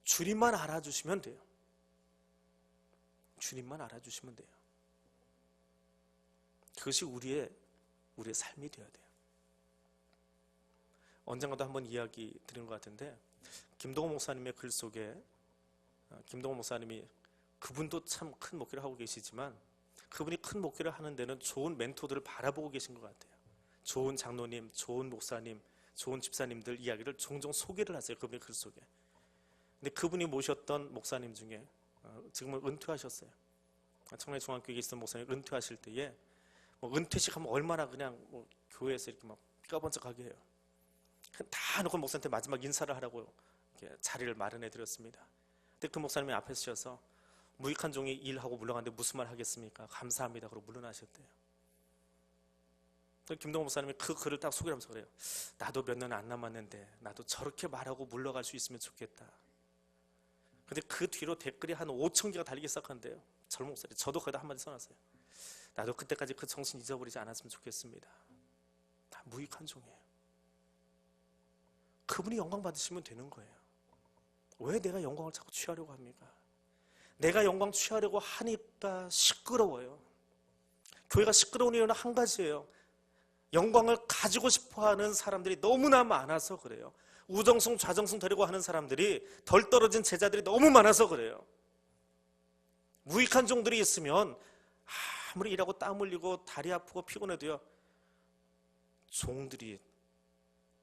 [SPEAKER 1] 주님만 알아주시면 돼요. 주님만 알아주시면 돼요. 그것이 우리의 삶이 되어야 돼요. 언젠가도 한번 이야기 드린 것 같은데, 김동호 목사님의 글 속에, 김동호 목사님이 그분도 참 큰 목회를 하고 계시지만 그분이 큰 목회를 하는 데는 좋은 멘토들을 바라보고 계신 것 같아요. 좋은 장로님, 좋은 목사님, 좋은 집사님들 이야기를 종종 소개를 하세요. 그분의 글 속에. 근데 그분이 모셨던 목사님 중에 지금은 은퇴하셨어요. 청량중앙교회에 있었던 목사님 은퇴하실 때에 은퇴식 하면 얼마나 그냥 교회에서 이렇게 막 피가 번쩍하게 해요. 다 놓고 목사님한테 마지막 인사를 하라고 이렇게 자리를 마련해 드렸습니다. 근데 그 목사님이 앞에 서셔서 무익한 종이 일하고 물러가는데 무슨 말 하겠습니까? 감사합니다. 그러고 물러나셨대요. 김동호 목사님이 그 글을 딱 소개하면서 그래요. 나도 몇 년 안 남았는데 나도 저렇게 말하고 물러갈 수 있으면 좋겠다. 근데 그 뒤로 댓글이 한 5천 개가 달리기 시작한대요. 젊은 목사님, 저도 거기다 한마디 써놨어요. 나도 그때까지 그 정신 잊어버리지 않았으면 좋겠습니다. 다 무익한 종이에요. 그분이 영광 받으시면 되는 거예요. 왜 내가 영광을 자꾸 취하려고 합니까? 내가 영광 취하려고 하니까 시끄러워요. 교회가 시끄러운 이유는 한 가지예요. 영광을 가지고 싶어하는 사람들이 너무나 많아서 그래요. 우정숭 좌정숭 되려고 하는 사람들이, 덜 떨어진 제자들이 너무 많아서 그래요. 무익한 종들이 있으면 아무리 일하고 땀 흘리고 다리 아프고 피곤해도요, 종들이,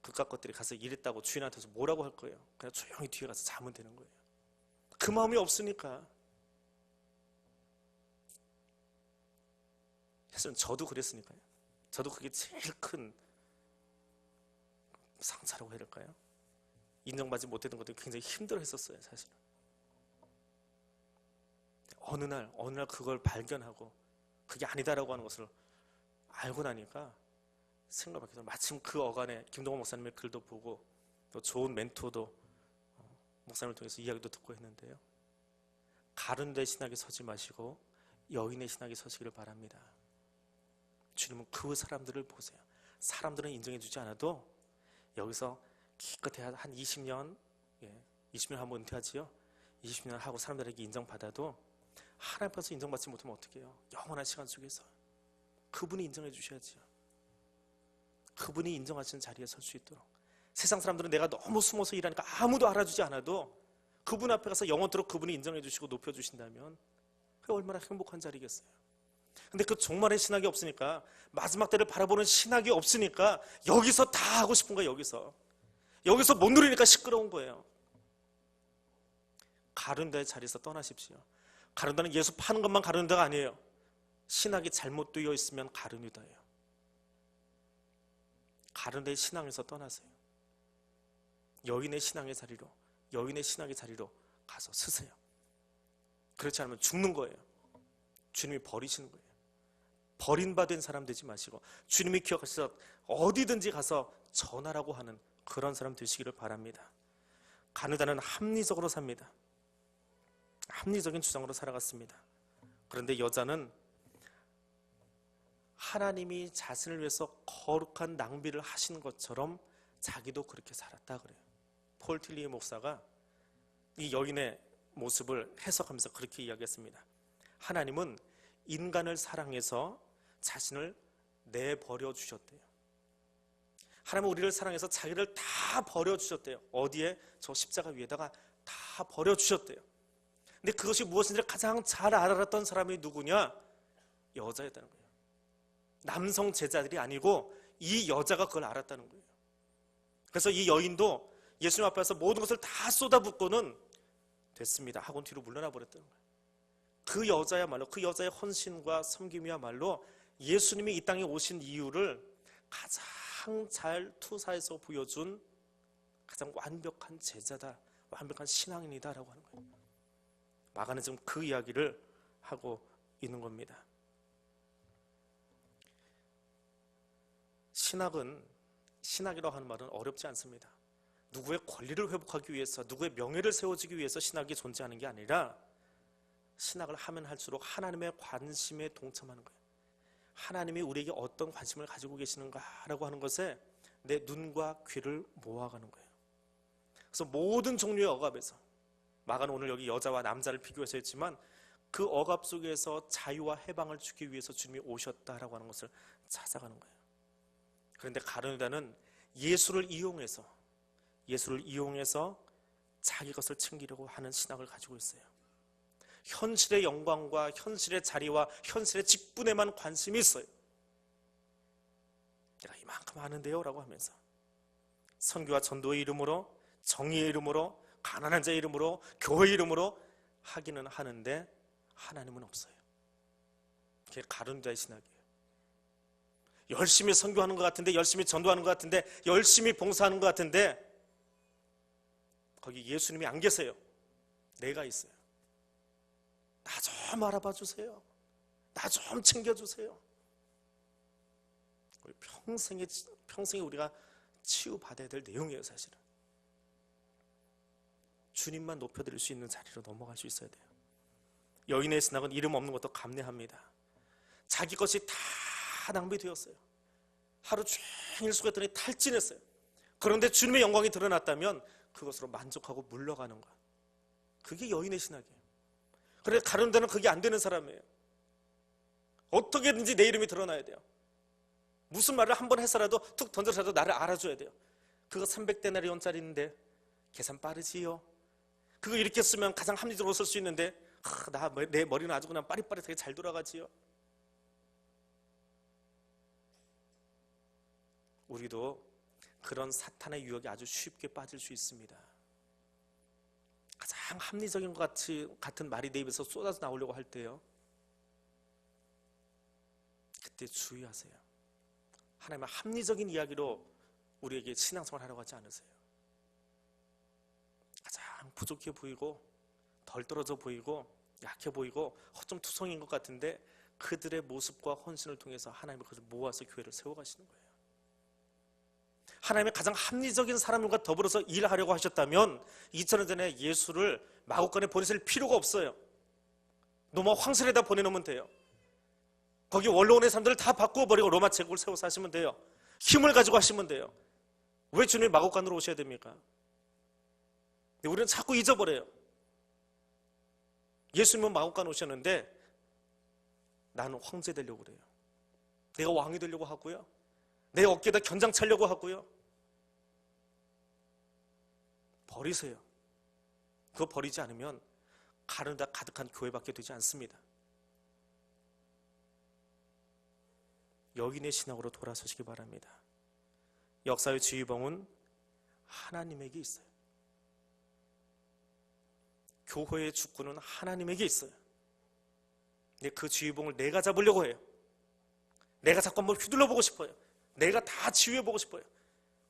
[SPEAKER 1] 그깟 것들이 가서 일했다고 주인한테서 뭐라고 할 거예요? 그냥 조용히 뒤에 가서 자면 되는 거예요. 그 마음이 없으니까. 사실은 저도 그랬으니까요. 저도 그게 제일 큰 상처라고 해야 될까요? 인정받지 못했던 것도 굉장히 힘들어 했었어요, 사실은. 어느 날 그걸 발견하고 그게 아니다라고 하는 것을 알고 나니까 생각을 바뀌어서, 마침 그 어간에 김동원 목사님의 글도 보고 또 좋은 멘토도 목사님을 통해서 이야기도 듣고 했는데요. 가룟대 신학에 서지 마시고 여인의 신학에 서시기를 바랍니다. 주님은 그 사람들을 보세요. 사람들은 인정해 주지 않아도 여기서 기껏해야 한 20년, 20년 하면 은퇴하지요. 20년 하고 사람들에게 인정받아도 하나님 앞에서 인정받지 못하면 어떻게 해요? 영원한 시간 속에서 그분이 인정해 주셔야지요. 그분이 인정하시는 자리에 설 수 있도록. 세상 사람들은 내가 너무 숨어서 일하니까 아무도 알아주지 않아도 그분 앞에 가서 영원토록 그분이 인정해 주시고 높여주신다면 그게 얼마나 행복한 자리겠어요. 근데 그 종말의 신학이 없으니까, 마지막 때를 바라보는 신학이 없으니까 여기서 다 하고 싶은 거예요. 여기서 못 누리니까 시끄러운 거예요. 가룟대의 자리에서 떠나십시오. 가룟대는 예수 파는 것만 가룟 데가 아니에요. 신학이 잘못되어 있으면 가룟유다예요. 가룟대의 신앙에서 떠나세요. 여인의 신앙의 자리로 가서 서세요. 그렇지 않으면 죽는 거예요. 주님이 버리시는 거예요. 버림받은 사람 되지 마시고 주님이 기억하셔서 어디든지 가서 전하라고 하는 그런 사람 되시기를 바랍니다. 가룟유다는 합리적으로 삽니다. 합리적인 주장으로 살아갔습니다. 그런데 여자는 하나님이 자신을 위해서 거룩한 낭비를 하신 것처럼 자기도 그렇게 살았다 그래요. 폴 틸리 목사가 이 여인의 모습을 해석하면서 그렇게 이야기했습니다. 하나님은 인간을 사랑해서 자신을 내버려 주셨대요. 하나님은 우리를 사랑해서 자기를 다 버려 주셨대요. 어디에? 저 십자가 위에다가 다 버려 주셨대요. 근데 그것이 무엇인지를 가장 잘 알았던 사람이 누구냐? 여자였다는 거예요. 남성 제자들이 아니고 이 여자가 그걸 알았다는 거예요. 그래서 이 여인도 예수님 앞에서 모든 것을 다 쏟아붓고는 됐습니다 하고 뒤로 물러나 버렸다는 거예요. 그 여자야말로, 그 여자의 헌신과 섬김이야말로 예수님이 이 땅에 오신 이유를 가장 잘 투사해서 보여준 가장 완벽한 제자다, 완벽한 신앙인이다 라고 하는 거예요. 마가는 지금 그 이야기를 하고 있는 겁니다. 신학이라고 하는 말은 어렵지 않습니다. 누구의 권리를 회복하기 위해서, 누구의 명예를 세워주기 위해서 신학이 존재하는 게 아니라, 신학을 하면 할수록 하나님의 관심에 동참하는 거예요. 하나님이 우리에게 어떤 관심을 가지고 계시는가라고 하는 것에 내 눈과 귀를 모아가는 거예요. 그래서 모든 종류의 억압에서, 마가는 오늘 여기 여자와 남자를 비교해서 했지만 그 억압 속에서 자유와 해방을 주기 위해서 주님이 오셨다라고 하는 것을 찾아가는 거예요. 그런데 가룟유다는 예수를 이용해서 자기 것을 챙기려고 하는 신학을 가지고 있어요. 현실의 영광과 현실의 자리와 현실의 직분에만 관심이 있어요. 내가 이만큼 하는데요 라고 하면서 선교와 전도의 이름으로, 정의의 이름으로, 가난한 자의 이름으로, 교회의 이름으로 하기는 하는데 하나님은 없어요. 그게 가룟유다의 신학이에요. 열심히 선교하는 것 같은데, 열심히 전도하는 것 같은데, 열심히 봉사하는 것 같은데 거기 예수님이 안 계세요. 내가 있어요. 나 좀 알아봐 주세요. 나 좀 챙겨주세요. 우리 평생에 우리가 치유받아야 될 내용이에요, 사실은. 주님만 높여드릴 수 있는 자리로 넘어갈 수 있어야 돼요. 여인의 신앙은 이름 없는 것도 감내합니다. 자기 것이 다 낭비되었어요. 하루 종일 수고했더니 탈진했어요. 그런데 주님의 영광이 드러났다면 그것으로 만족하고 물러가는 것. 그게 여인의 신학이에요. 그런데 가룟유다는 그게 안 되는 사람이에요. 어떻게든지 내 이름이 드러나야 돼요. 무슨 말을 한 번 해서라도 툭 던져서라도 나를 알아줘야 돼요. 그거 300데나리온짜리인데 계산 빠르지요. 그거 이렇게 쓰면 가장 합리적으로 쓸 수 있는데 내 머리는 아주 그냥 빠릿빠릿하게 잘 돌아가지요. 우리도 그런 사탄의 유혹에 아주 쉽게 빠질 수 있습니다. 가장 합리적인 것 같은 말이 내 입에서 쏟아져 나오려고 할 때요, 그때 주의하세요. 하나님의 합리적인 이야기로 우리에게 신앙생활을 하려고 하지 않으세요. 가장 부족해 보이고 덜 떨어져 보이고 약해 보이고 허점투성인 것 같은데 그들의 모습과 헌신을 통해서 하나님이 그것을 모아서 교회를 세워가시는 거예요. 하나님의 가장 합리적인 사람들과 더불어서 일하려고 하셨다면 2000년 전에 예수를 마구간에 보내실 필요가 없어요. 노마 황실에다 보내놓으면 돼요. 거기 원로원의 사람들을 다 바꾸어버리고 로마 제국을 세워서 하시면 돼요. 힘을 가지고 하시면 돼요. 왜 주님이 마구간으로 오셔야 됩니까? 우리는 자꾸 잊어버려요. 예수님은 마구간 오셨는데 나는 황제 되려고 그래요. 내가 왕이 되려고 하고요, 내 어깨에다 견장 차려고 하고요. 버리세요. 그거 버리지 않으면 가르다 가득한 교회밖에 되지 않습니다. 여인의 신앙으로 돌아서시기 바랍니다. 역사의 지휘봉은 하나님에게 있어요. 교회의 주권은 하나님에게 있어요. 근데 그 지휘봉을 내가 잡으려고 해요. 내가 자꾸 한번 휘둘러 보고 싶어요. 내가 다 지휘해 보고 싶어요.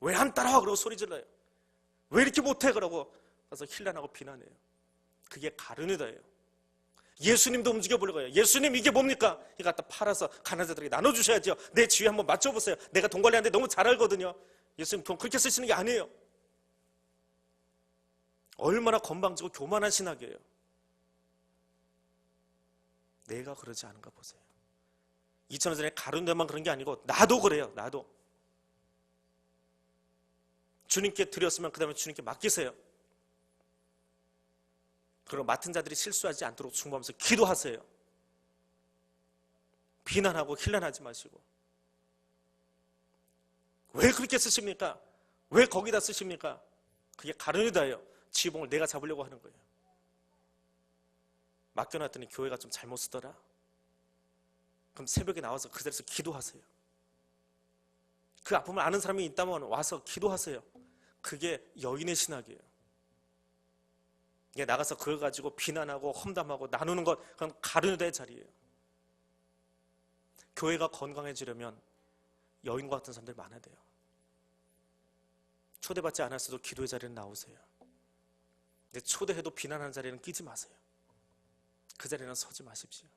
[SPEAKER 1] 왜 안 따라와? 그러고 소리 질러요. 왜 이렇게 못해? 그러고 가서 힐난하고 비난해요. 그게 가룟유다예요. 예수님도 움직여 보려고 해요. 예수님 이게 뭡니까? 이거 갖다 팔아서 가난한 자들에게 나눠주셔야죠. 내 지휘 한번 맞춰보세요. 내가 돈 관리하는데 너무 잘 알거든요. 예수님 돈 그렇게 쓰시는 게 아니에요. 얼마나 건방지고 교만한 신학이에요. 내가 그러지 않은가 보세요. 2000년 전에 가룟유다만 그런 게 아니고 나도 그래요. 나도. 주님께 드렸으면 그 다음에 주님께 맡기세요. 그리고 맡은 자들이 실수하지 않도록 중보하면서 기도하세요. 비난하고 힐난하지 마시고. 왜 그렇게 쓰십니까? 왜 거기다 쓰십니까? 그게 가룟유다예요. 지휘봉을 내가 잡으려고 하는 거예요. 맡겨놨더니 교회가 좀 잘못 쓰더라. 그럼 새벽에 나와서 그 자리에서 기도하세요. 그 아픔을 아는 사람이 있다면 와서 기도하세요. 그게 여인의 신학이에요. 나가서 그걸 가지고 비난하고 험담하고 나누는 것, 그건 가룟유다의 자리예요. 교회가 건강해지려면 여인과 같은 사람들이 많아야 돼요. 초대받지 않았어도 기도의 자리는 나오세요. 근데 초대해도 비난하는 자리는 끼지 마세요. 그 자리는 서지 마십시오.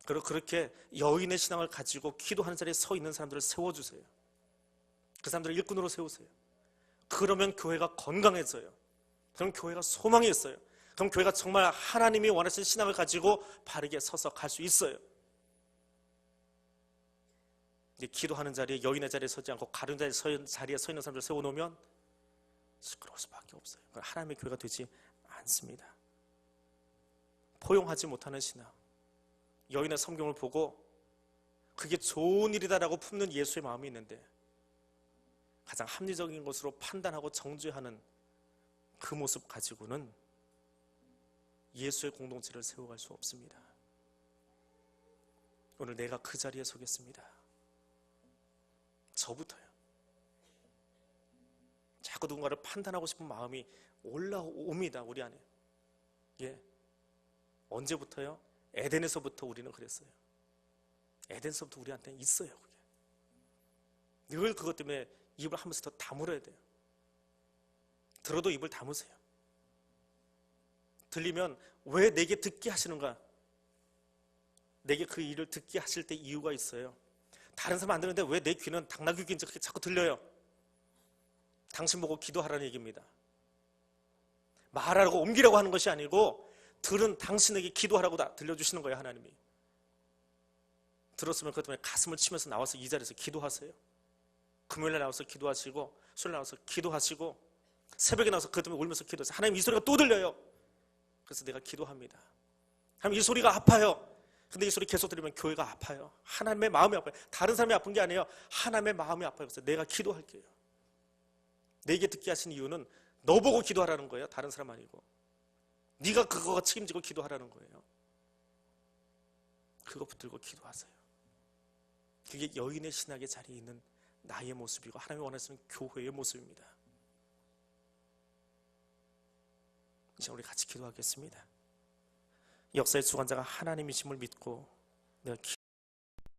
[SPEAKER 1] 그리고 그렇게 여인의 신앙을 가지고 기도하는 자리에 서 있는 사람들을 세워주세요. 그 사람들을 일꾼으로 세우세요. 그러면 교회가 건강해져요. 그럼 교회가 소망이 있어요. 그럼 교회가 정말 하나님이 원하시는 신앙을 가지고 바르게 서서 갈 수 있어요. 기도하는 자리에, 여인의 자리에 서지 않고 가룟유다의 자리에 서 있는 사람들을 세워놓으면 시끄러울 수밖에 없어요. 하나님의 교회가 되지 않습니다. 포용하지 못하는 신앙, 여인의 성경을 보고 그게 좋은 일이다라고 품는 예수의 마음이 있는데 가장 합리적인 것으로 판단하고 정죄하는 그 모습 가지고는 예수의 공동체를 세워갈 수 없습니다. 오늘 내가 그 자리에 서겠습니다. 저부터요. 자꾸 누군가를 판단하고 싶은 마음이 올라옵니다. 우리 안에. 언제부터요? 에덴에서부터 우리는 그랬어요. 에덴에서부터 우리한테 있어요. 그게. 늘 그것 때문에 입을 한 번씩 더 다물어야 돼요. 들어도 입을 다무세요. 들리면 왜 내게 듣게 하시는가? 내게 그 일을 듣게 하실 때 이유가 있어요. 다른 사람 안 듣는데 왜 내 귀는 당나귀 귀인지 그렇게 자꾸 들려요? 당신 보고 기도하라는 얘기입니다. 말하라고 옮기라고 하는 것이 아니고 들은 당신에게 기도하라고 다 들려주시는 거예요. 하나님이 들었으면 그것 때문에 가슴을 치면서 나와서 이 자리에서 기도하세요. 금요일에 나와서 기도하시고 수요일에 나와서 기도하시고 새벽에 나와서 그것 때문에 울면서 기도하세요. 하나님, 이 소리가 또 들려요. 그래서 내가 기도합니다. 하나님, 이 소리가 아파요. 근데 이 소리 계속 들으면 교회가 아파요. 하나님의 마음이 아파요. 다른 사람이 아픈 게 아니에요. 하나님의 마음이 아파요. 그래서 내가 기도할게요. 내게 듣게 하신 이유는 너 보고 기도하라는 거예요. 다른 사람 아니고. 네가 그거 책임지고 기도하라는 거예요. 그거 붙들고 기도하세요. 그게 여인의 신학의 자리에 있는 나의 모습이고 하나님이 원하시는 교회의 모습입니다. 이제 우리 같이 기도하겠습니다. 역사의 주관자가 하나님이심을 믿고 내가